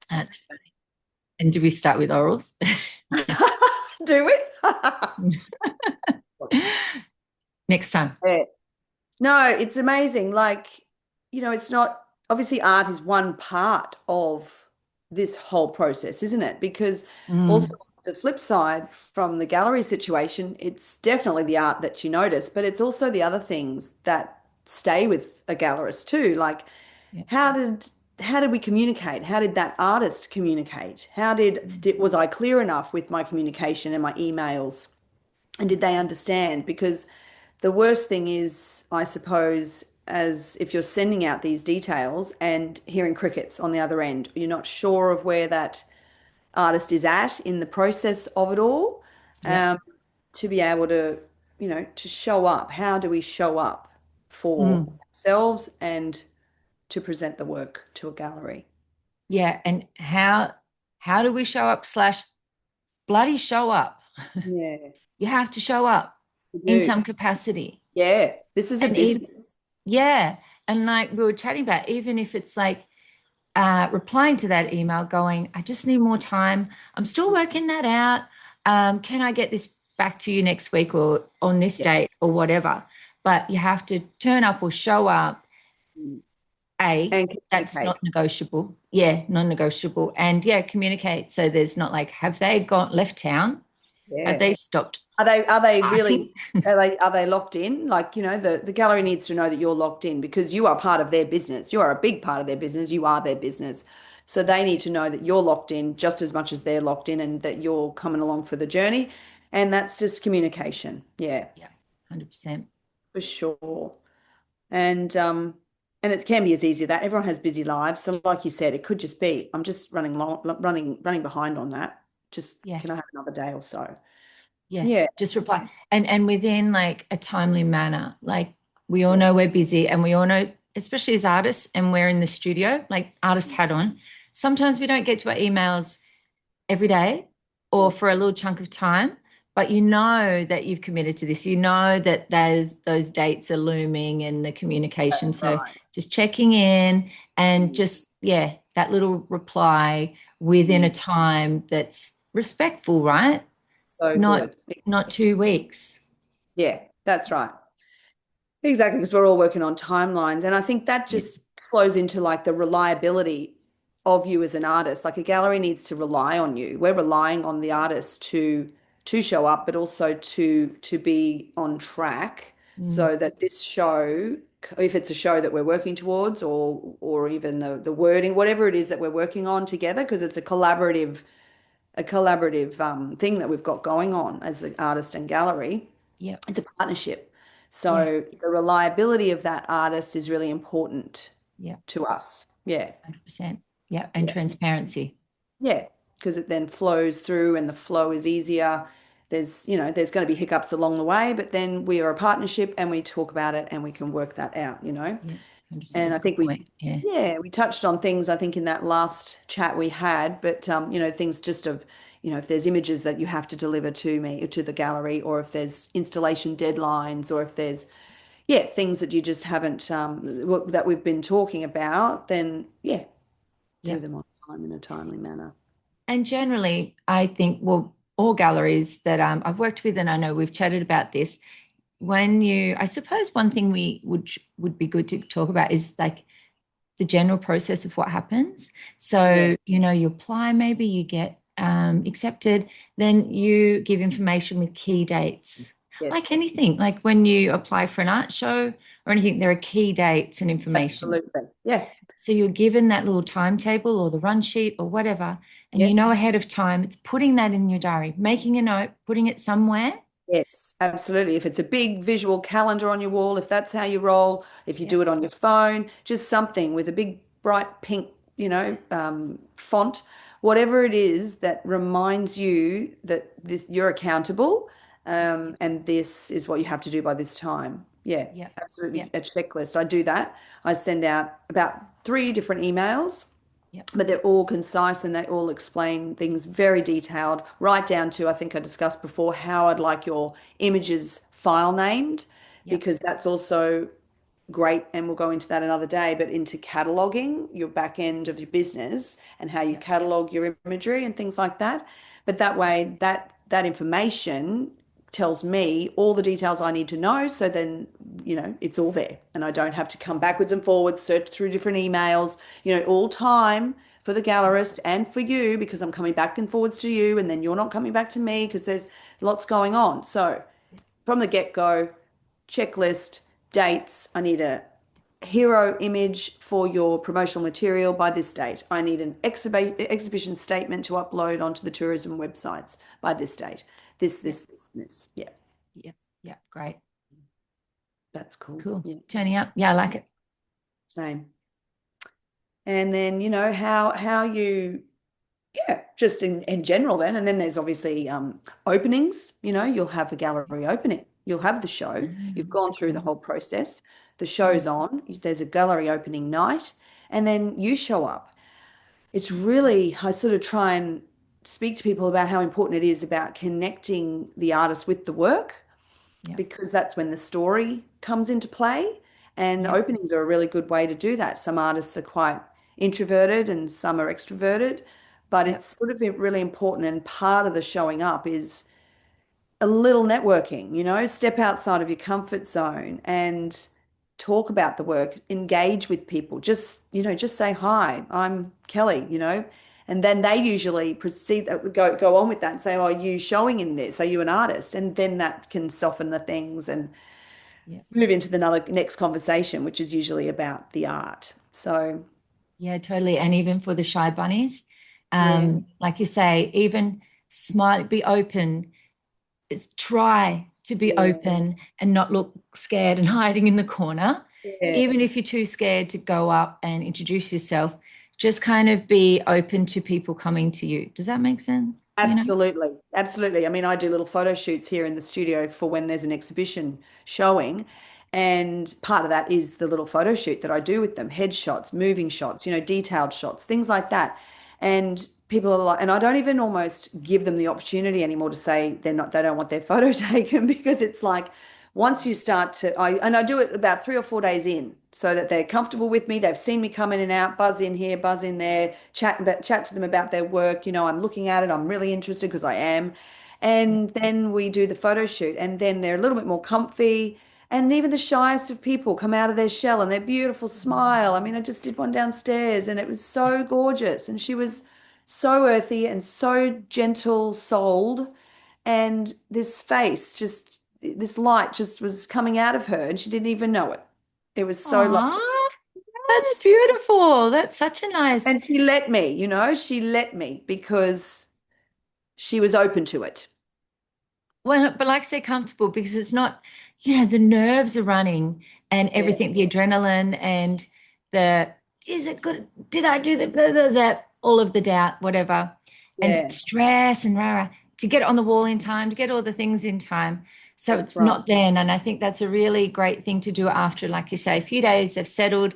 That's funny. And do we start with orals? Do we? Next time. Yeah. No, it's amazing. Like, it's not obviously art is one part of this whole process, isn't it? Because also Mm, the flip side from the gallery situation, it's definitely the art that you notice, but it's also the other things that stay with a gallerist too. Like yeah. how did how did we communicate? How did that artist communicate? How did was I clear enough with my communication and my emails? And did they understand? Because the worst thing is, I suppose, as if you're sending out these details and hearing crickets on the other end, you're not sure of where that artist is at in the process of it all. Yeah. Um, to be able to, to show up. How do we show up for Mm. ourselves and to present the work to a gallery? Yeah. And how do we show up slash bloody show up? Yeah, You have to show up we in do. some capacity. Yeah, this is a And even, business. yeah. And like we were chatting about, even if it's like replying to that email going, I just need more time. I'm still working that out. Can I get this back to you next week or on this Yeah. date or whatever? But you have to turn up or show up. A, And that's communicate. not negotiable. Yeah, non-negotiable. And yeah, communicate. So there's not like, have they gone left town? Have Yeah. they stopped Are they partying? really are they locked in? Like, the gallery needs to know that you're locked in because you are part of their business. You are a big part of their business. You are their business. So they need to know that you're locked in just as much as they're locked in and that you're coming along for the journey. And that's just communication. Yeah, Yeah, 100%. for sure. And it can be as easy as that. Everyone has busy lives. So like you said, it could just be, I'm just running behind on that. Just Yeah. can I have another day or so? Yeah, Yeah. just reply. And within like a timely manner. Like we all Yeah. know we're busy and we all know, especially as artists, and we're in the studio, like artist hat on. Sometimes we don't get to our emails every day or Yeah. for a little chunk of time, but you know that you've committed to this. You know that those dates are looming and the communication. That's So right. just checking in and Mm. just, yeah, that little reply within a Mm. time that's respectful, right? So Not good. not 2 weeks. Yeah, that's right. Exactly, because we're all working on timelines. And I think that Yeah. just flows into like the reliability of you as an artist. Like a gallery needs to rely on you. We're relying on the artist to show up, but also to be on track Mm, so that this show, if it's a show that we're working towards or even the wording, whatever it is that we're working on together, because it's a collaborative thing that we've got going on as an artist and gallery. yeah, It's a partnership. yeah, So the reliability of that artist is really important yeah, to us. Yeah. 100%. Yeah, and Yeah. transparency. Yeah. Because it then flows through and the flow is easier. There's going to be hiccups along the way, but then we are a partnership and we talk about it and we can work that out. Yeah, 100%. And That's I a good think we, point. Yeah, yeah, we touched on things, I think, in that last chat we had, but, things just of, if there's images that you have to deliver to me, to the gallery, or if there's installation deadlines, or if there's, yeah, things that you just haven't, that we've been talking about, then, yeah, do yeah. them on time in a timely manner. And generally, I think, well, all galleries that I've worked with, and I know we've chatted about this, when you, I suppose one thing we would be good to talk about is like the general process of what happens. Yeah. So, you apply, maybe you get accepted, then you give information with key dates. Yes, Like anything, like when you apply for an art show or anything, there are key dates and information. absolutely. Yeah. So you're given that little timetable or the run sheet or whatever, and you know Yes. ahead of time, it's putting that in your diary, making a note, putting it somewhere. Yes, absolutely. If it's a big visual calendar on your wall, if that's how you roll, if you Yeah, do it on your phone, just something with a big bright pink, font, whatever it is that reminds you that you're accountable, and this is what you have to do by this time. Yeah, yeah, yeah, absolutely. A checklist. I do that. I send out about three different emails, yeah, but they're all concise and they all explain things very detailed, right down to, I think I discussed before, how I'd like your images file named, yeah, because that's also great, and we'll go into that another day, but into cataloging your back end of your business and how you Yeah. catalog your imagery and things like that. But that way, that information tells me all the details I need to know. So then, it's all there, and I don't have to come backwards and forwards, search through different emails, all time for the gallerist and for you, because I'm coming back and forwards to you, and then you're not coming back to me because there's lots going on. So from the get-go, checklist, dates. I need a hero image for your promotional material by this date. I need an exhibition statement to upload onto the tourism websites by this date. This, Yeah. this, this, and this. Yeah, Yeah. Yeah. Great. that's cool. Cool. Yeah, Turning up. Yeah, I like it. same. And then, how you, yeah, just in general then. And then there's obviously openings, you'll have a gallery opening. You'll have the show. You've That's gone a through good the one. whole process. The Mm. show's on. There's a gallery opening night, and then you show up. It's really, I sort of try and speak to people about how important it is about connecting the artist with the work, Yeah. because that's when the story comes into play. And Yeah. openings are a really good way to do that. Some artists are quite introverted and some are extroverted, but Yeah. it's sort of really important. And part of the showing up is a little networking, step outside of your comfort zone and talk about the work, engage with people. Just say, hi, I'm Kellie, and then they usually proceed, go on with that and say, oh, are you showing in this? Are you an artist? And then that can soften the things and Yeah. move into the next conversation, which is usually about the art. So, Yeah, totally. And even for the shy bunnies, yeah, like you say, even smile, be open, is try to be yeah, open and not look scared and hiding in the corner. yeah. Even if you're too scared to go up and introduce yourself, just kind of be open to people coming to you. Does that make sense? You know? Absolutely. Absolutely. I mean, I do little photo shoots here in the studio for when there's an exhibition showing. And part of that is the little photo shoot that I do with them, headshots, moving shots, detailed shots, things like that. And people are like, and I don't even almost give them the opportunity anymore to say they don't want their photo taken, because it's like, once you start to, I do it about 3 or 4 days in, so that they're comfortable with me. They've seen me come in and out, buzz in here, buzz in there, chat to them about their work. I'm looking at it. I'm really interested because I am. Yeah. And then we do the photo shoot, and then they're a little bit more comfy. And even the shyest of people come out of their shell and their beautiful smile. I mean, I just did one downstairs and it was so gorgeous. And she was so earthy and so gentle souled. And this face, just this light just was coming out of her and she didn't even know it. It was so lovely. Aw, that's beautiful. That's such a nice. And she let me because she was open to it. Well, but like I say, comfortable because it's not, the nerves are running and Yeah, everything, the adrenaline and the, is it good? Did I do the, blah, blah, blah, all of the doubt, whatever, and yeah, stress and rah, to get on the wall in time, to get all the things in time. So that's it's right. not then. And I think that's a really great thing to do after, like you say, a few days have settled,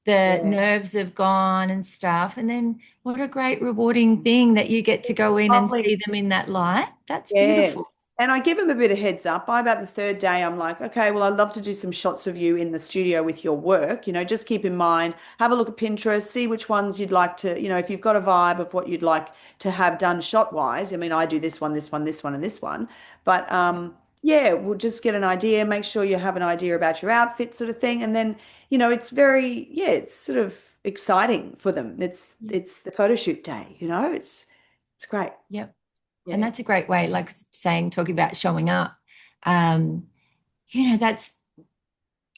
the Yeah. nerves have gone and stuff. And then what a great rewarding thing that you get to go in and Lovely. see them in that light. That's Yes. beautiful. And I give them a bit of heads up. By about the third day, I'm like, okay, well, I'd love to do some shots of you in the studio with your work. Just keep in mind, have a look at Pinterest, see which ones you'd like to, if you've got a vibe of what you'd like to have done shot wise. I mean, I do this one, this one, this one, and this one. But yeah, we'll just get an idea, make sure you have an idea about your outfit sort of thing. And then, it's very, yeah, it's sort of exciting for them. It's Yeah. it's the photo shoot day, it's great. Yep. And Yeah. that's a great way, like saying, talking about showing up. Um, that's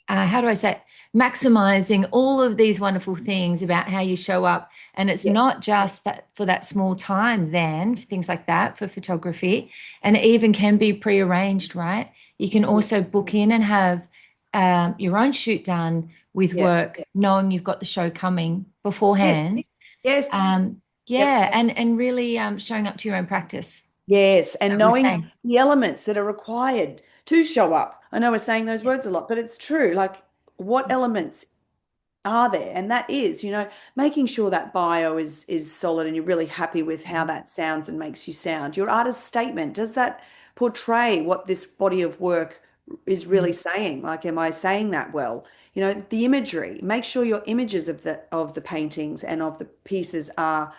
how do I say it? Maximizing all of these wonderful things about how you show up. And it's Yeah. not just that for that small time, then things like that for photography. And it even can be pre-arranged, right? You can Yeah. also book in and have your own shoot done with Yeah. work, knowing you've got the show coming Yes. beforehand. Yes. Yep. Yeah, and really showing up to your own practice. Yes. And That we're knowing saying. the elements that are required to show up. I know we're saying those Yeah, words a lot, but it's true. Like, what yeah, elements are there? And that is, making sure that bio is solid and you're really happy with how yeah, that sounds and makes you sound. Your artist statement, does that portray what this body of work is really saying. Like, am I saying that well? You know, the imagery. Make sure your images of the paintings and of the pieces are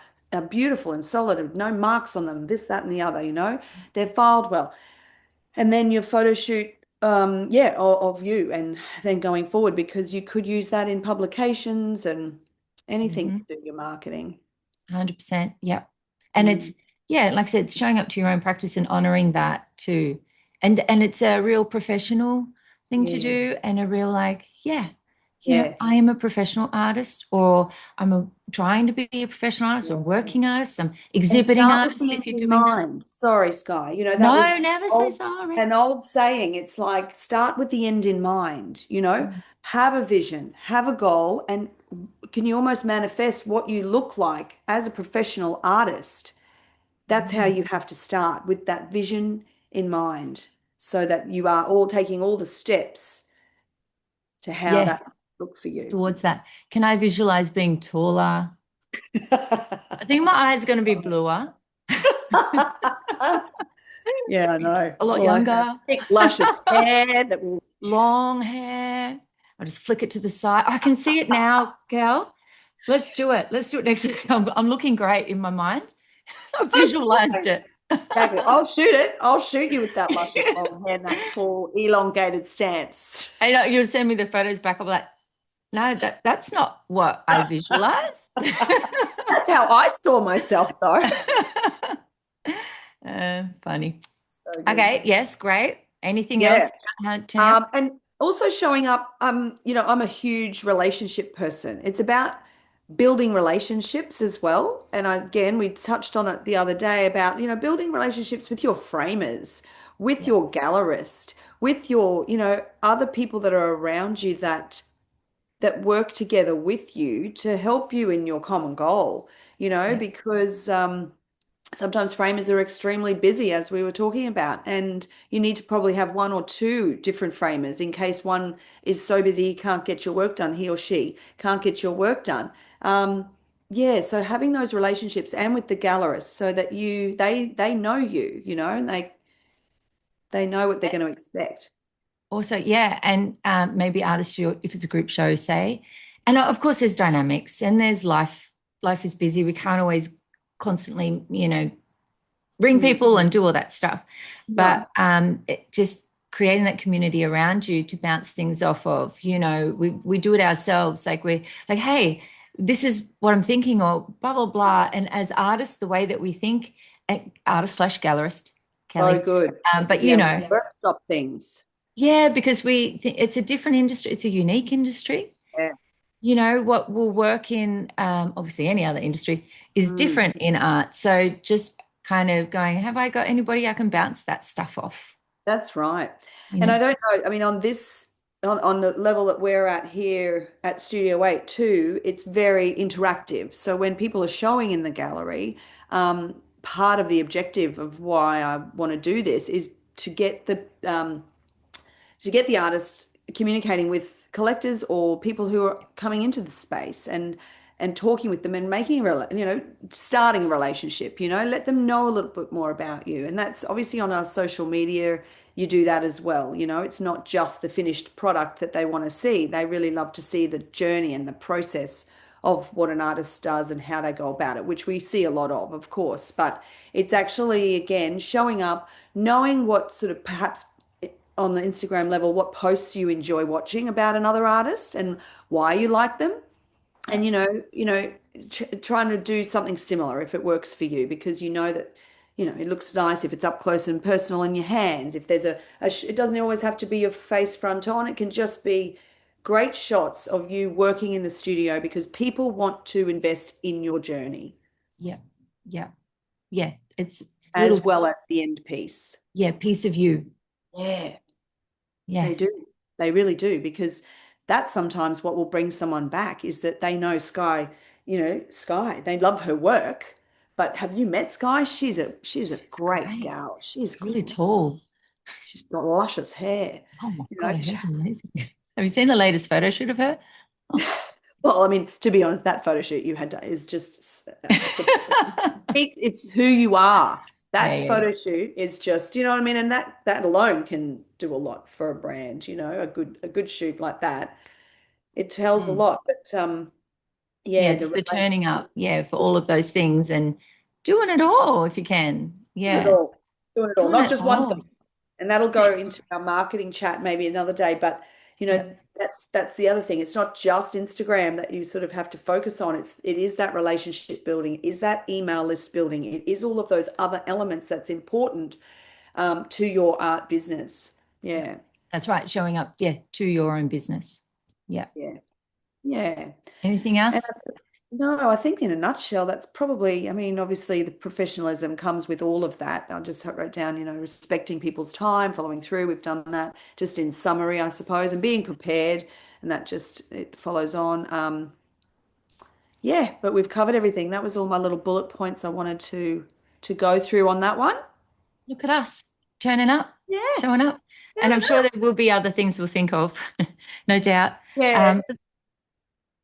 beautiful and solid, and no marks on them, this, that, and the other, you know, they're filed well. And then your photo shoot, yeah, of you, and then going forward, because you could use that in publications and anything Mm-hmm. to do your marketing. 100%. Yep. And Mm, it's, yeah, like I said, it's showing up to your own practice and honoring that too. And it's a real professional thing to yeah, do and a real like, yeah, yeah, I am a professional artist or trying to be a professional artist or yeah. working artist. I'm And exhibiting start with artist the if end you're in doing that. mind. Sorry, Sky. You know, that No, was never say old, sorry. an old saying. It's like start with the end in mind, you know, Mm, have a vision, have a goal, and can you almost manifest what you look like as a professional artist? That's how mm. you have to start, with that vision in mind, so that you are all taking all the steps to how Yeah, that look for you. towards that. Can I visualize being taller? I think my eyes are going to be bluer, Yeah, I know. a lot Well, I have younger. thick, luscious hair that will. Long hair. I'll just flick it to the side. I can see it now, Gal. Let's do it. Let's do it next week. I'm looking great in my mind. I've visualized it. Exactly. I'll shoot it. I'll shoot you with that luscious long hair and that tall, elongated stance. I know you'll send me the photos back. I'll be like, no, that's not what I visualized. That's how I saw myself, though. Funny. So good. Okay, yes, great. Anything Yeah. else to help? And also showing up, you know, I'm a huge relationship person. It's about building relationships as well. And again, we touched on it the other day about, you know, building relationships with your framers, with Yeah, your gallerist, with your, you know, other people that are around you that work together with you to help you in your common goal, you know, yeah, because sometimes framers are extremely busy, as we were talking about, and you need to probably have one or two different framers in case one is so busy he can't get your work done, he or she can't get your work done. Yeah, so having those relationships and with the gallerist so that they know you, you know, and they know what they're going to expect. also, yeah, and maybe artists, if it's a group show, say, and of course, there's dynamics and there's life. Life is busy. We can't always constantly, bring Mm. people and do all that stuff. No, But just creating that community around you to bounce things off of, we do it ourselves. Like we're like, hey, this is what I'm thinking, or blah blah blah. And as artists, the way that we think, artist slash gallerist, so Kelly. good. But Yeah, we workshop things. yeah, because we think it's a different industry. It's a unique industry. Yeah. What will work in obviously any other industry is Mm. different in art. So just kind of going, have I got anybody I can bounce that stuff off? That's right. You And know? I don't know, I mean, on the level that we're at here at Studio 8 too, it's very interactive. So when people are showing in the gallery, part of the objective of why I want to do this is to get the artist communicating with collectors or people who are coming into the space, and talking with them and making starting a relationship, let them know a little bit more about you. And that's obviously on our social media. You do that as well. It's not just the finished product that they want to see. They really love to see the journey and the process of what an artist does and how they go about it, which we see a lot of course. But it's actually, again, showing up, knowing what sort of perhaps on the Instagram level, what posts you enjoy watching about another artist and why you like them. And Yep. trying to do something similar if it works for you, because that it looks nice if it's up close and personal in your hands. If there's it doesn't always have to be your face front on. It can just be great shots of you working in the studio, because people want to invest in your journey Yep. Yep. Yeah. It's as little, well as the end piece. yeah, piece of you. Yeah. Yeah. They do. They really do, because that's sometimes what will bring someone back, is that they know Sky, Sky, they love her work. But have you met Sky? She's a She's great great. gal. She's She's really great. tall. She's got luscious hair. Oh my You know, God, her hair's amazing. Have you seen the latest photo shoot of her? Oh. well, I mean, to be honest, that photo shoot you had is just it's who you are. Yeah, That yeah, yeah. photo shoot is just, you know what I mean? And that alone can do a lot for a brand, a good shoot like that. It tells a Mm. lot. But Yeah, yeah, it's the the turning relationship, up, yeah, for all of those things and doing it all if you can. doing it Yeah, all, doing it all, doing not it just one thing. all. And that'll go into our marketing chat maybe another day. But Yeah, that's the other thing. It's not just Instagram that you sort of have to focus on. It is that relationship building, it is that email list building, it is all of those other elements that's important to your art business. yeah. Yeah, That's right. Showing up, yeah, to your own business. Yeah. yeah, yeah. Anything And else? no, I think in a nutshell, that's probably, I mean, obviously the professionalism comes with all of that. I just wrote down, respecting people's time, following through. We've done that just in summary, I suppose, and being prepared. And that just, it follows on. Yeah, but we've covered everything. That was all my little bullet points I wanted to go through on that one. Look at us turning up, Yeah, showing up. And I'm sure there will be other things we'll think of, no doubt. yeah.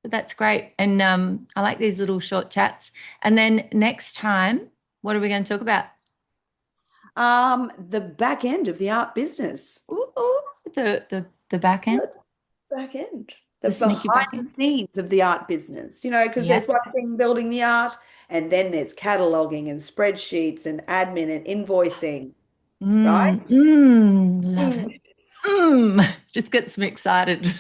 But that's great. And I like these little short chats. And then next time, what are we going to talk about? The back end of the art business. Ooh, the back end, Back end, the the sneaky behind back the end. scenes of the art business, because Yeah. there's one thing building the art, and then there's cataloging and spreadsheets and admin and invoicing, right? Love it. Mm. Just gets me excited.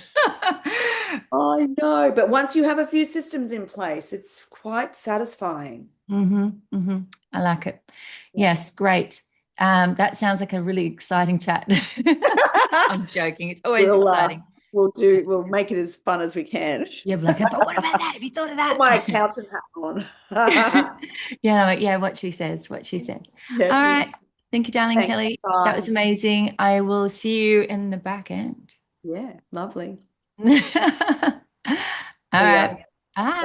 I know, but once you have a few systems in place, it's quite satisfying. hmm I like it. Yeah. Yes, great. That sounds like a really exciting chat. I'm joking. It's always We'll exciting. we'll make it as fun as we can. Yeah, but like, but what about that? Have you thought of Put that? my accountant hat on. Yeah, I'm like, yeah, what she says, what she says. Yeah, All yeah. right. Thank you, darling Thanks. Kelly. That was Bye. amazing. I will see you in the back end. Yeah, lovely. All See ya. right. Bye.